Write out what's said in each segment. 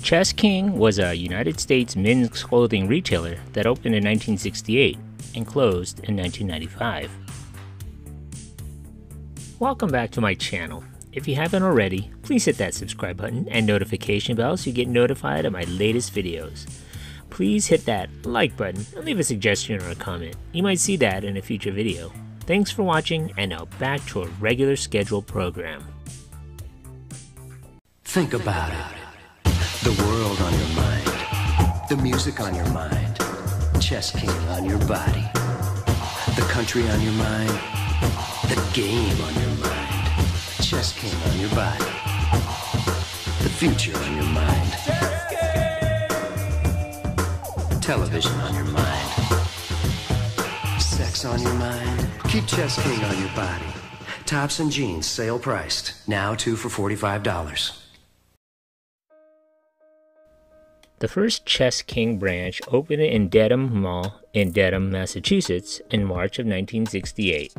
Chess King was a United States men's clothing retailer that opened in 1968 and closed in 1995. Welcome back to my channel. If you haven't already, please hit that subscribe button and notification bell so you get notified of my latest videos. Please hit that like button and leave a suggestion or a comment. You might see that in a future video. Thanks for watching, and now back to a regular scheduled program. Think about it. The world on your mind. The music on your mind. Chess King on your body. The country on your mind. The game on your mind. Chess King on your body. The future on your mind. Television on your mind. Sex on your mind. Keep Chess King on your body. Tops and jeans, sale priced. Now 2 for $45. The first Chess King branch opened in Dedham Mall in Dedham, Massachusetts in March of 1968.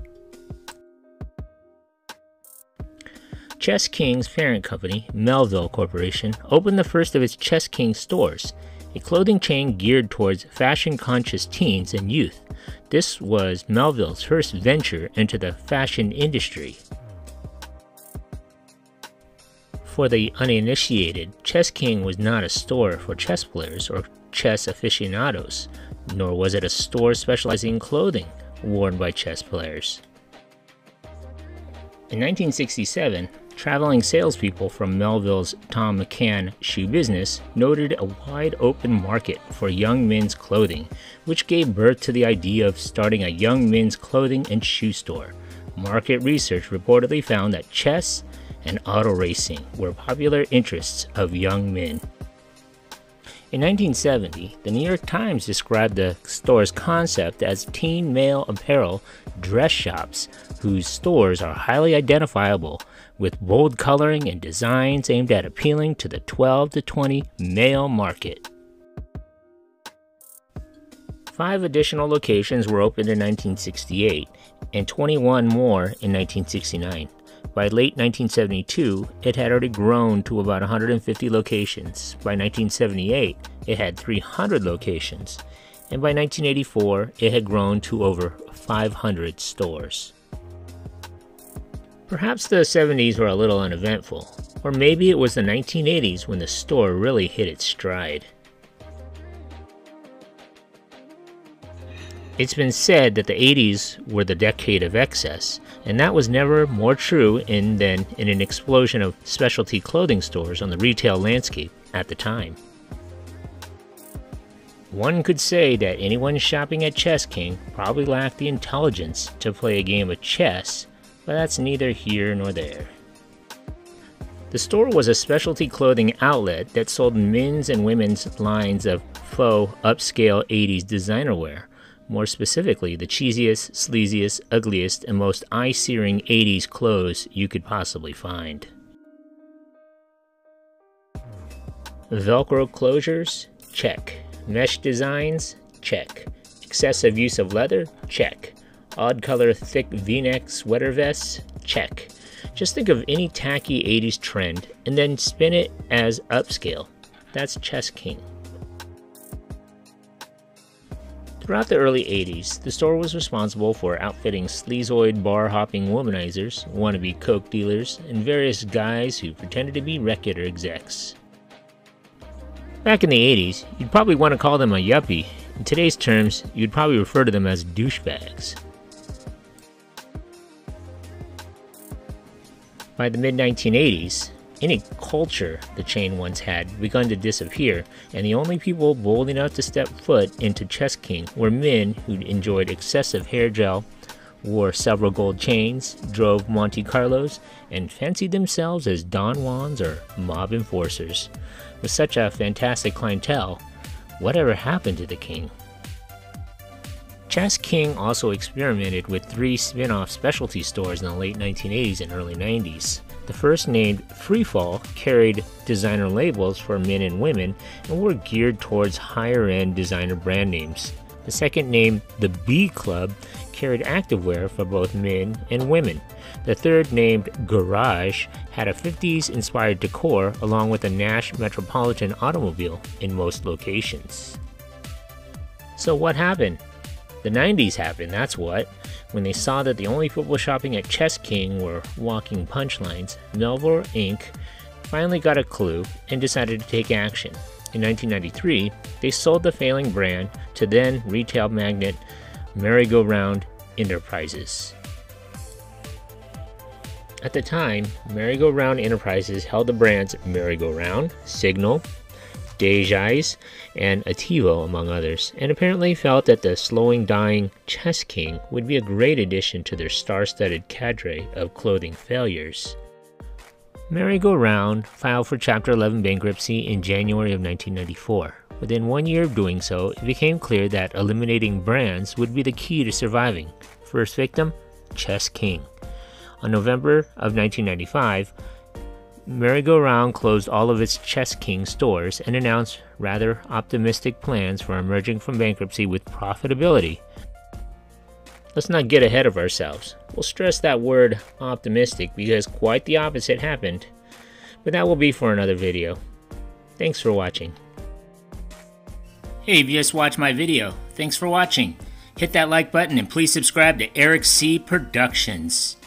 Chess King's parent company, Melville Corporation, opened the first of its Chess King stores, a clothing chain geared towards fashion-conscious teens and youth. This was Melville's first venture into the fashion industry. For the uninitiated, Chess King was not a store for chess players or chess aficionados, nor was it a store specializing in clothing worn by chess players. In 1967, traveling salespeople from Melville's Tom McCann shoe business noted a wide open market for young men's clothing, which gave birth to the idea of starting a young men's clothing and shoe store. Market research reportedly found that chess and auto racing were popular interests of young men. In 1970, the New York Times described the store's concept as teen male apparel dress shops whose stores are highly identifiable with bold coloring and designs aimed at appealing to the 12 to 20 male market. 5 additional locations were opened in 1968 and 21 more in 1969. By late 1972, it had already grown to about 150 locations. By 1978, it had 300 locations. And by 1984, it had grown to over 500 stores. Perhaps the 70s were a little uneventful, or maybe it was the 1980s when the store really hit its stride. It's been said that the 80s were the decade of excess, and that was never more true than in an explosion of specialty clothing stores on the retail landscape at the time. One could say that anyone shopping at Chess King probably lacked the intelligence to play a game of chess, but that's neither here nor there. The store was a specialty clothing outlet that sold men's and women's lines of faux upscale 80s designer wear. More specifically, the cheesiest, sleaziest, ugliest, and most eye-searing 80s clothes you could possibly find. Velcro closures? Check. Mesh designs? Check. Excessive use of leather? Check. Odd color thick V-neck sweater vests? Check. Just think of any tacky 80s trend and then spin it as upscale. That's Chess King. Throughout the early 80s, the store was responsible for outfitting sleazoid bar-hopping womanizers, wannabe coke dealers, and various guys who pretended to be record execs. Back in the 80s, you'd probably want to call them a yuppie. In today's terms, you'd probably refer to them as douchebags. By the mid-1980s, any culture the chain once had begun to disappear, and the only people bold enough to step foot into Chess King were men who enjoyed excessive hair gel, wore several gold chains, drove Monte Carlos, and fancied themselves as Don Juans or mob enforcers. With such a fantastic clientele, whatever happened to the king? Chess King also experimented with 3 spin-off specialty stores in the late 1980s and early 90s. The first, named Freefall, carried designer labels for men and women and were geared towards higher-end designer brand names The second, named the B Club, carried activewear for both men and women. The third, named Garage, had a 50s-inspired decor along with a Nash Metropolitan automobile in most locations. So what happened? The 90s happened, that's what. When they saw that the only people shopping at Chess King were walking punchlines, Melville Inc. finally got a clue and decided to take action. In 1993, they sold the failing brand to then retail magnate Merry-Go-Round Enterprises. At the time, Merry-Go-Round Enterprises held the brands Merry-Go-Round, Signal, Dejais, and Ativo, among others, and apparently felt that the dying Chess King would be a great addition to their star-studded cadre of clothing failures. Merry-Go-Round filed for Chapter 11 bankruptcy in January of 1994. Within 1 year of doing so, it became clear that eliminating brands would be the key to surviving. First victim, Chess King. On November of 1995, Merry-Go-Round closed all of its Chess King stores and announced rather optimistic plans for emerging from bankruptcy with profitability. Let's not get ahead of ourselves. We'll stress that word optimistic because quite the opposite happened. But that will be for another video. Thanks for watching. Hey, if you just watched my video, thanks for watching. Hit that like button and please subscribe to Eric C. Productions.